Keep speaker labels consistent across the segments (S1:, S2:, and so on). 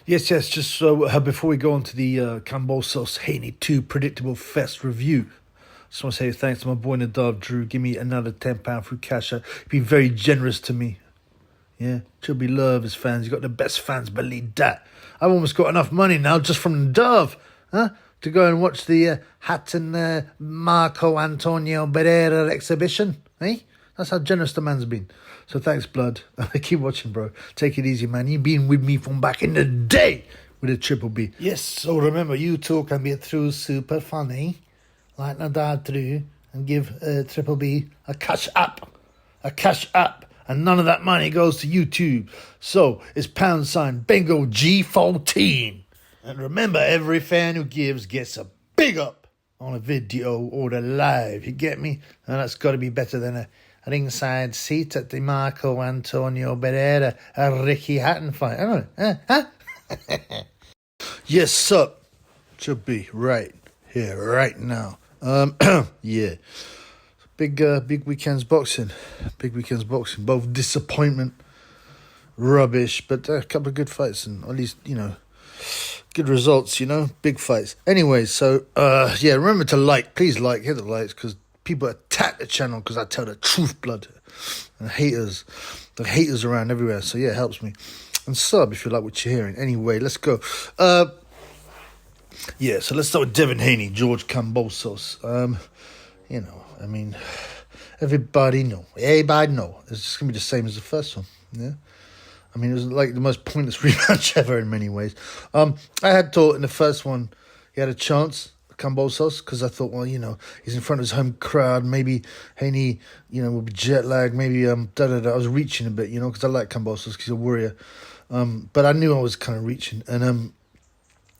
S1: Yes. Just before we go on to the Kambosos Haney 2 Predictable Fest review, just want to say thanks to my boy Nadav Drew. Give me another £10 through Cash App. He's been very generous to me. Yeah, Chubby love his fans. He's got the best fans, believe that. I've almost got enough money now just from Nadav, to go and watch the Hatton Marco Antonio Barrera exhibition. That's how generous the man's been. So thanks, blood. Keep watching, bro. Take it easy, man. You've been with me from back in the day with a triple B. Yes, so remember, you two can be through super funny, like Nadal through, and give triple B a cash up. And none of that money goes to YouTube. So it's # Bingo G14. And remember, every fan who gives gets a big up on a video or the live. You get me? And that's got to be better than a ringside seat at the Marco Antonio Barrera, a Ricky Hatton fight. I don't know. Huh? Yes, sir. Should be right here, right now. Yeah. Big weekend's boxing. Both disappointment, rubbish, but a couple of good fights and at least, good results, big fights. Anyway, so, remember to please hit the likes, because people attack the channel because I tell the truth, blood. And the haters around everywhere, so yeah, it helps me. And sub if you like what you're hearing. Anyway, let's go. So let's start with Devin Haney, George Kambosos. Everybody know. It's just going to be the same as the first one, yeah? I mean, it was like the most pointless rematch ever in many ways. I had thought in the first one he had a chance, Kambosos, because I thought, well, he's in front of his home crowd. Maybe Haney, will be jet lagged. Maybe, I was reaching a bit, because I like Kambosos because he's a warrior. But I knew I was kind of reaching. And,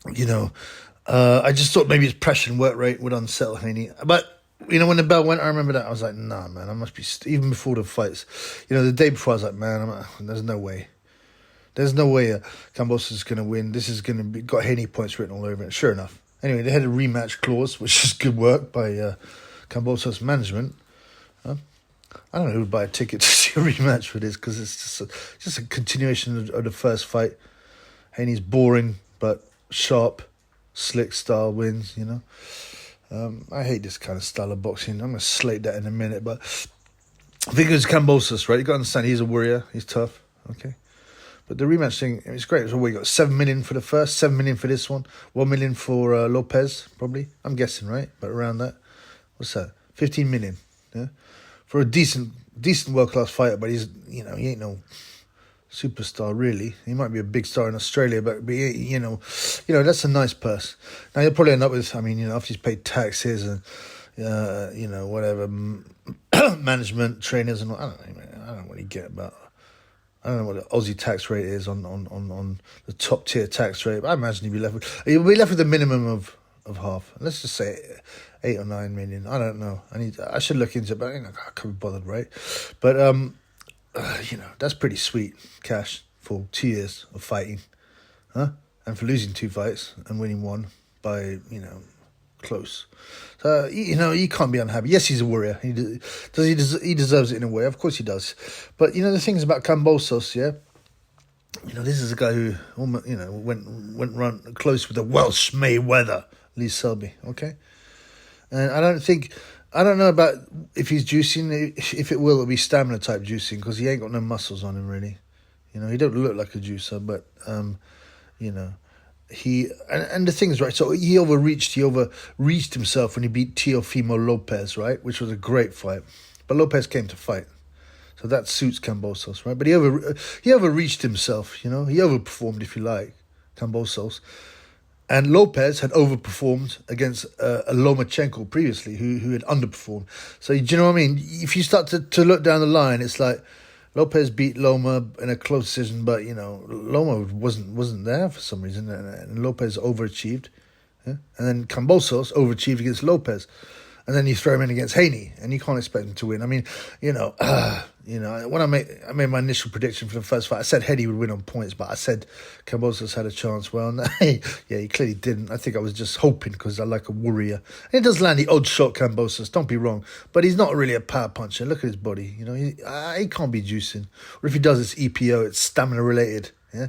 S1: I just thought maybe his pressure and work rate would unsettle Haney. But, when the bell went, I remember that. I was like, nah, man, I must be... even before the fights. The day before, I was like, man, there's no way. There's no way Kambosos is going to win. This is going to be... got Haney points written all over it. Sure enough. Anyway, they had a rematch clause, which is good work by Kambosos management. I don't know who would buy a ticket to see a rematch for this, because it's just a continuation of the first fight. Haney's boring, but sharp, slick style wins, I hate this kind of style of boxing. I'm going to slate that in a minute, but I think it was Kambosos, right? You got to understand, he's a warrior. He's tough, okay? But the rematch thing, it's great. So we got 7 million for the first, 7 million for this one, 1 million for Lopez, probably. I'm guessing, right? But around that. What's that? 15 million, yeah? For a decent world-class fighter, but he's, he ain't no superstar, really. He might be a big star in Australia, but that's a nice purse. Now, he'll probably end up with, after he's paid taxes and, whatever, management, trainers and all, I don't know what he get about. I don't know what the Aussie tax rate is on the top tier tax rate, but I imagine he'll be left with a minimum of half. Let's just say 8 or 9 million. I don't know. I should look into it, but I can't be bothered, right? But that's pretty sweet cash for 2 years of fighting, huh? And for losing 2 fights and winning 1 by close. So you can't be unhappy. Yes, he's a warrior. He deserves it in a way. Of course he does. But the things about Kambosos, yeah. This is a guy who almost went run close with the Welsh Mayweather, Lee Selby. Okay, and I don't know about if he's juicing. If it'll be stamina type juicing, because he ain't got no muscles on him really. He don't look like a juicer, but he and the thing is, right, so he overreached himself when he beat Teofimo Lopez, right, which was a great fight. But Lopez came to fight, so that suits Kambosos, right? But he overreached himself, he overperformed, if you like, Kambosos. And Lopez had overperformed against a Lomachenko previously, who had underperformed. So do you know what I mean? If you start to look down the line, it's like Lopez beat Loma in a close decision, but Loma wasn't there for some reason, and Lopez overachieved, yeah? And then Kambosos overachieved against Lopez, and then you throw him in against Haney, and you can't expect him to win. When I made my initial prediction for the first fight, I said Haney would win on points, but I said Kambosos had a chance. Well, he clearly didn't. I think I was just hoping because I like a warrior. And it does land the odd shot, Kambosos, don't be wrong, but he's not really a power puncher. Look at his body, he can't be juicing. Or if he does, it's EPO, it's stamina related, yeah?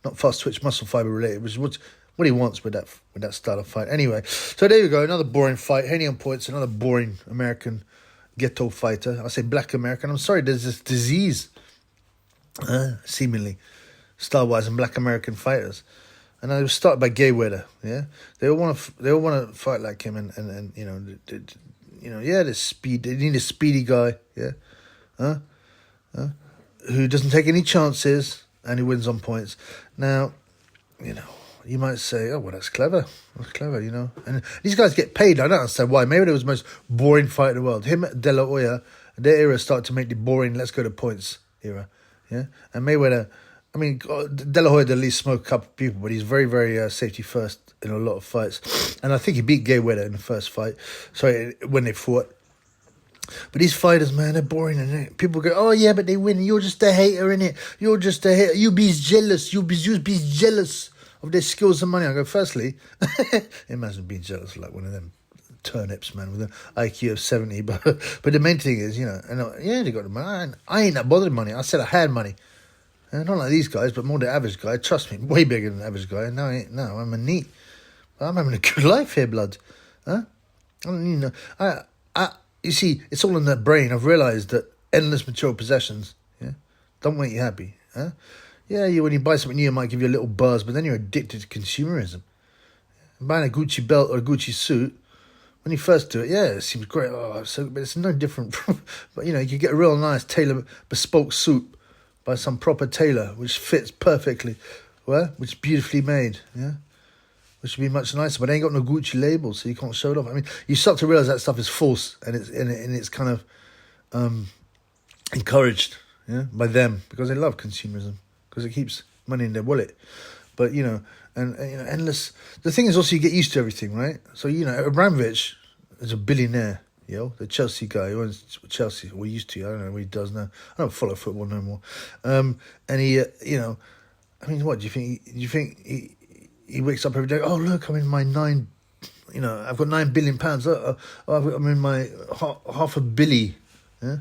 S1: not fast twitch muscle fiber related, which is what he wants with that style of fight. Anyway, so there you go, another boring fight. Haney on points, another boring American ghetto fighter. I say black American. I'm sorry, there's this disease, seemingly, style-wise, in black American fighters. And I was started by gay weather. Yeah, they all want to fight like him, and the speed. They need a speedy guy. Yeah, who doesn't take any chances and who wins on points. Now, you might say, oh, well, that's clever. That's clever, And these guys get paid. I don't understand why. Maybe they was the most boring fight in the world. Him, De La Hoya, their era started to make the boring, let's go to points era. Yeah? And Mayweather, De La Hoya did at least smoke a couple of people, but he's very, very safety first in a lot of fights. And I think he beat Mayweather in the first fight. Sorry, when they fought. But these fighters, man, they're boring, innit? People go, oh, yeah, but they win. You're just a hater, innit? You're just a hater. You be jealous. You be jealous of their skills and money. I go, firstly, imagine being jealous like one of them turnips, man, with an IQ of 70. But the main thing is, they got the money. I ain't that bothered money. I said I had money. Not like these guys, but more the average guy. Trust me, way bigger than the average guy. No, I'm a neat. I'm having a good life here, blood. Huh? You see, it's all in the brain. I've realised that endless material possessions, don't make you happy. Huh? Yeah, when you buy something new, it might give you a little buzz, but then you're addicted to consumerism. Buying a Gucci belt or a Gucci suit, when you first do it, it seems great. But it's no different from, but you could get a real nice bespoke suit by some proper tailor, which fits perfectly, which is beautifully made, which would be much nicer, but they ain't got no Gucci label, so you can't show it off. You start to realise that stuff is false, and it's kind of encouraged, by them, because they love consumerism, because it keeps money in their wallet. But endless. The thing is also you get used to everything, right? So Abramovich is a billionaire, the Chelsea guy who owns Chelsea, or used to. I don't know what he does now. I don't follow football no more. And he, what do you think? Do you think he wakes up every day? Oh look, I'm in my I've got £9 billion. I'm in my half a billy. Yeah.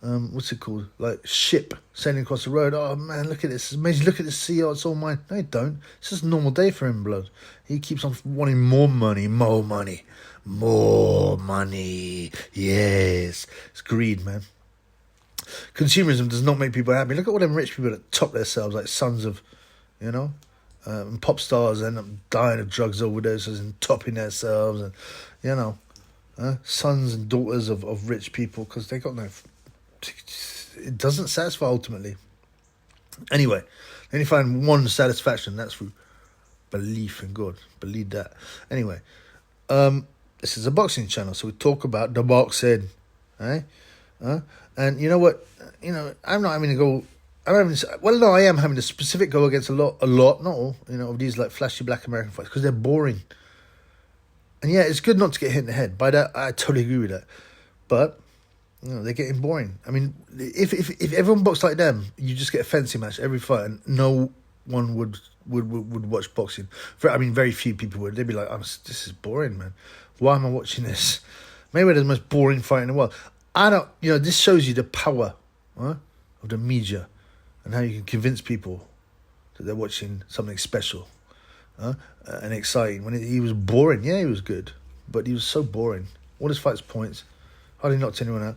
S1: What's it called? Like ship sailing across the road. Oh man, look at this! It's amazing. Look at this sea. It's all mine. No, you don't. It's just a normal day for him, blood. He keeps on wanting more money, more money, more money. Yes, it's greed, man. Consumerism does not make people happy. Look at all them rich people that top themselves, like sons of, and pop stars end up dying of drugs overdoses and topping themselves, and sons and daughters of rich people because they got no. It doesn't satisfy ultimately. Anyway, then you find one satisfaction, that's through belief in God. Believe that. Anyway, this is a boxing channel, so we talk about the boxing, and you know what? I'm not having to go. I am having a specific go against a lot, not all, of these like flashy black American fights because they're boring. And yeah, it's good not to get hit in the head. By that, I totally agree with that. But they're getting boring. If everyone boxed like them, you just get a fencing match every fight, and no one would watch boxing. Very few people would. They'd be like, "This is boring, man. Why am I watching this?" Mayweather's the most boring fight in the world. This shows you the power of the media and how you can convince people that they're watching something special and exciting. When he was boring, he was good, but he was so boring. All his fights points. Hardly knocked anyone out.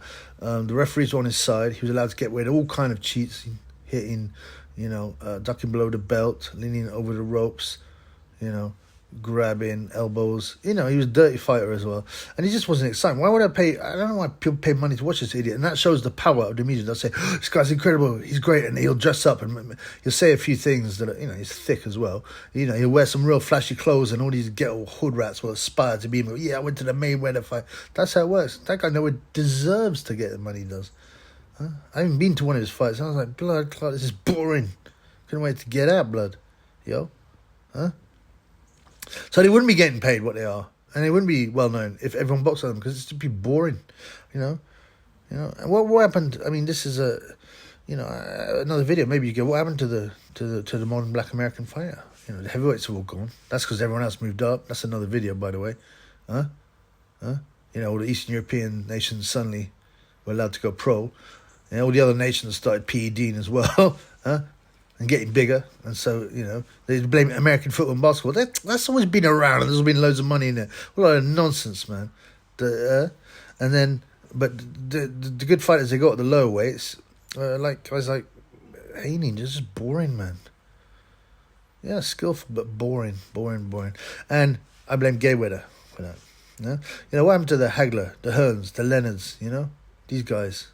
S1: The referees were on his side. He was allowed to get away with all kind of cheats, hitting, ducking below the belt, leaning over the ropes, grabbing elbows. He was a dirty fighter as well. And he just wasn't exciting. Why would I pay? I don't know why people pay money to watch this idiot. And that shows the power of the media. They'll say, this guy's incredible. He's great. And he'll dress up and he'll say a few things that, he's thick as well. He'll wear some real flashy clothes and all these ghetto hood rats will aspire to be him. Yeah, I went to the Mayweather fight. That's how it works. That guy nowhere deserves to get the money he does. I haven't been to one of his fights. I was like, blood clot, this is boring. Couldn't wait to get out, blood. So they wouldn't be getting paid what they are, and they wouldn't be well known if everyone boxed on them because it'd be boring, And what happened? This is another video. Maybe you go, what happened to the modern black American fighter? The heavyweights are all gone. That's because everyone else moved up. That's another video, by the way. All the Eastern European nations suddenly were allowed to go pro, and all the other nations started PEDing as well. and getting bigger. And so, they blame American football and basketball. That's always been around, and there's been loads of money in there. What a lot of nonsense, man. And then, but the good fighters they got at the lower weights, like guys like Haney, just boring, man. Yeah, skillful but boring. And I blame Mayweather for that. What happened to the Hagler, the Hearns, the Leonards? These guys.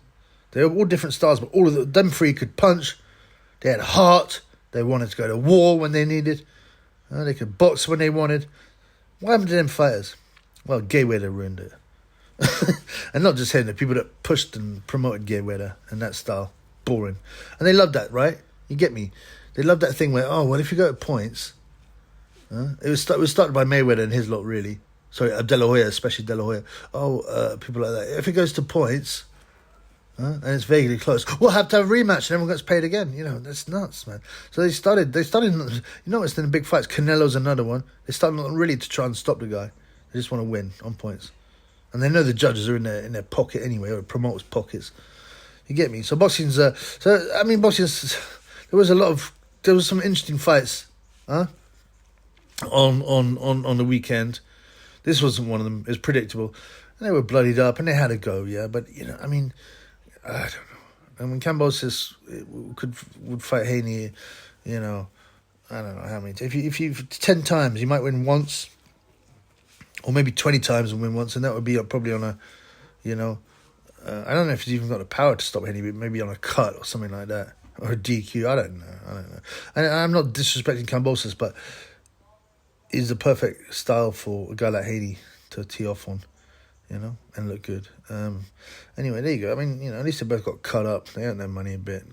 S1: They were all different styles, but all of them three could punch. They had heart. They wanted to go to war when they needed. They could box when they wanted. What happened to them fighters? Well, Mayweather ruined it. And not just him, the people that pushed and promoted Mayweather and that style. Boring. And they loved that, right? You get me? They loved that thing where, if you go at points... it was started by Mayweather and his lot, really. Sorry, De La Hoya, especially De La Hoya. People like that. If it goes to points... and it's vaguely close, we'll have to have a rematch and everyone gets paid again. That's nuts, man. So they started, it's in the big fights. Canelo's another one. They started not really to try and stop the guy. They just want to win on points. And they know the judges are in their pocket anyway, or promoters' pockets. You get me? So boxing's, boxing's, there was some interesting fights, on the weekend. This wasn't one of them. It was predictable. And they were bloodied up and they had a go, yeah. But, I don't know. And when Kambosos would fight Haney, I don't know how many. If you 10 times, you might win once, or maybe 20 times and win once, and that would be probably on a, I don't know if he's even got the power to stop Haney, but maybe on a cut or something like that, or a DQ. I don't know. And I'm not disrespecting Kambosos, but he's the perfect style for a guy like Haney to tee off on. And look good. Anyway, there you go. At least they both got cut up. They earned their money a bit.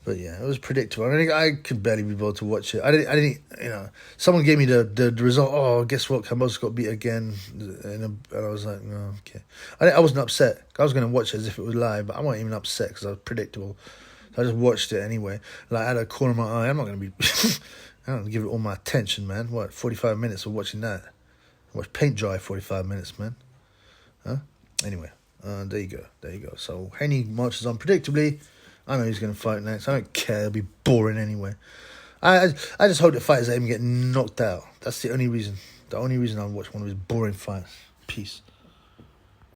S1: But yeah, it was predictable. I could barely be able to watch it. I didn't. Someone gave me the result. Oh, guess what? Kambosos got beat again. And I was like, no, okay. I wasn't upset. I was going to watch it as if it was live, but I wasn't even upset because I was predictable. So I just watched it anyway. Like, I had a corner of my eye. I'm not going to be... I'm going to give it all my attention, man. 45 minutes of watching that? I watched paint dry 45 minutes, man. Anyway, there you go. So Haney marches on predictably. I know he's going to fight next. I don't care. It'll be boring anyway. I just hope the fighters let him get knocked out. That's the only reason. The only reason I watch one of his boring fights. Peace.